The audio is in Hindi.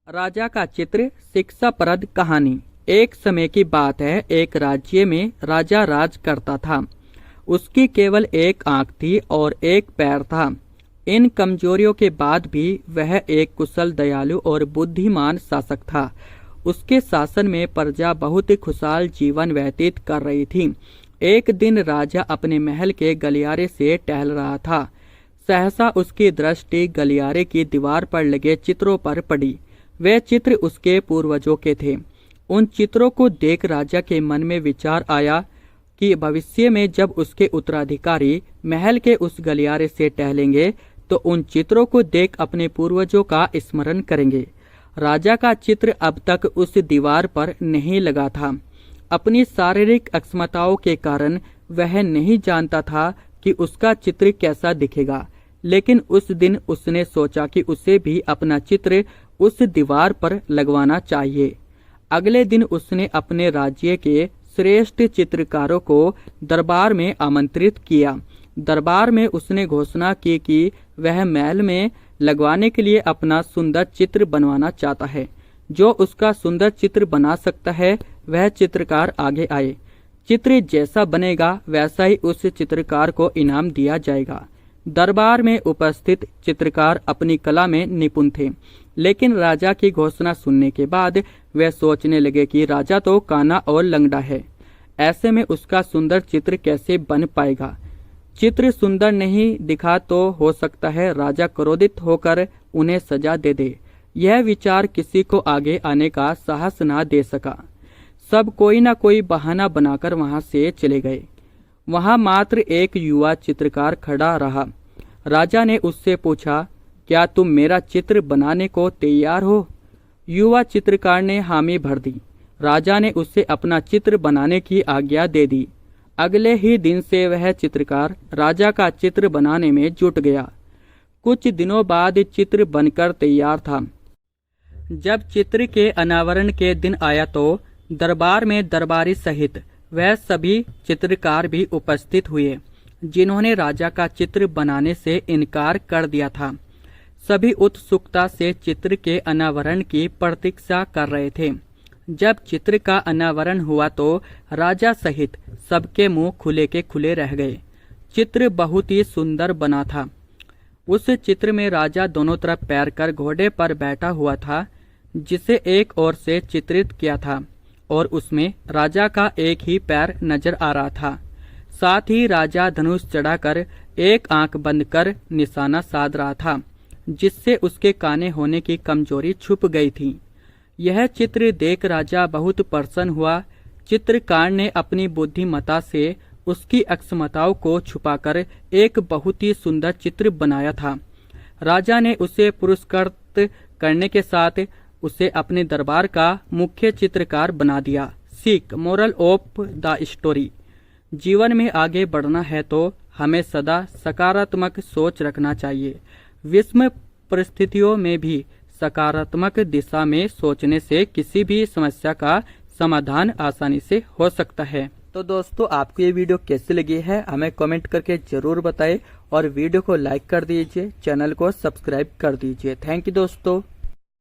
राजा का चित्र शिक्षाप्रद कहानी। एक समय की बात है, एक राज्य में राजा राज करता था। उसकी केवल एक आंख थी और एक पैर था। इन कमजोरियों के बाद भी वह एक कुशल, दयालु और बुद्धिमान शासक था। उसके शासन में प्रजा बहुत ही खुशहाल जीवन व्यतीत कर रही थी। एक दिन राजा अपने महल के गलियारे से टहल रहा था। सहसा उसकी दृष्टि गलियारे की दीवार पर लगे चित्रों पर पड़ी। वे चित्र उसके पूर्वजों के थे। उन चित्रों को देख राजा के मन में विचार आया कि भविष्य में जब उसके उत्तराधिकारी महल के उस गलियारे से टहलेंगे तो उन चित्रों को देख अपने पूर्वजों का स्मरण करेंगे। राजा का चित्र अब तक उस दीवार पर नहीं लगा था। अपनी शारीरिक अक्षमताओं के कारण वह नहीं जानता था कि उसका चित्र कैसा दिखेगा, लेकिन उस दिन उसने सोचा कि उसे भी अपना चित्र उस दीवार पर लगवाना चाहिए। अगले दिन उसने अपने राज्य के श्रेष्ठ चित्रकारों को दरबार में आमंत्रित किया। दरबार में उसने घोषणा की कि वह महल में लगवाने के लिए अपना सुंदर चित्र बनवाना चाहता है। जो उसका सुंदर चित्र बना सकता है वह चित्रकार आगे आए। चित्र जैसा बनेगा वैसा ही उस चित्रकार को इनाम दिया जाएगा। दरबार में उपस्थित चित्रकार अपनी कला में निपुण थे, लेकिन राजा की घोषणा सुनने के बाद वे सोचने लगे कि राजा तो काना और लंगड़ा है, ऐसे में उसका सुंदर चित्र कैसे बन पाएगा। चित्र सुंदर नहीं दिखा तो हो सकता है राजा क्रोधित होकर उन्हें सजा दे दे। यह विचार किसी को आगे आने का साहस न दे सका। सब कोई ना कोई बहाना बनाकर वहां से चले गए। वहां मात्र एक युवा चित्रकार खड़ा रहा। राजा ने उससे पूछा, क्या तुम मेरा चित्र बनाने को तैयार हो? युवा चित्रकार ने हामी भर दी। राजा ने उससे अपना चित्र बनाने की आज्ञा दे दी। अगले ही दिन से वह चित्रकार राजा का चित्र बनाने में जुट गया। कुछ दिनों बाद चित्र बनकर तैयार था। जब चित्र के अनावरण के दिन आया तो दरबार में दरबारी सहित वह सभी चित्रकार भी उपस्थित हुए जिन्होंने राजा का चित्र बनाने से इनकार कर दिया था। सभी उत्सुकता से चित्र के अनावरण की प्रतीक्षा कर रहे थे। जब चित्र का अनावरण हुआ तो राजा सहित सबके मुंह खुले के खुले रह गए। चित्र बहुत ही सुंदर बना था। उस चित्र में राजा दोनों तरफ पैर कर घोड़े पर बैठा हुआ था, जिसे एक ओर से चित्रित किया था और उसमें राजा का एक ही पैर नजर आ रहा था। साथ ही राजा धनुष चढ़ाकर एक आंख बंद कर निशाना साध रहा था, जिससे उसके काने होने की कमजोरी छुप गई थी। यह चित्र देख राजा बहुत प्रसन्न हुआ। चित्रकार ने अपनी बुद्धिमत्ता से उसकी अक्षमताओं को छुपाकर एक बहुत ही सुंदर चित्र बनाया था। राजा ने उसे पुरस्कृत करने के साथ उसे अपने दरबार का मुख्य चित्रकार बना दिया। सीख, मोरल ऑफ द स्टोरी। जीवन में आगे बढ़ना है तो हमें सदा सकारात्मक सोच रखना चाहिए। विषम परिस्थितियों में भी सकारात्मक दिशा में सोचने से किसी भी समस्या का समाधान आसानी से हो सकता है। तो दोस्तों, आपको ये वीडियो कैसी लगी है हमें कमेंट करके जरूर बताएं और वीडियो को लाइक कर दीजिए, चैनल को सब्सक्राइब कर दीजिए। थैंक यू दोस्तों।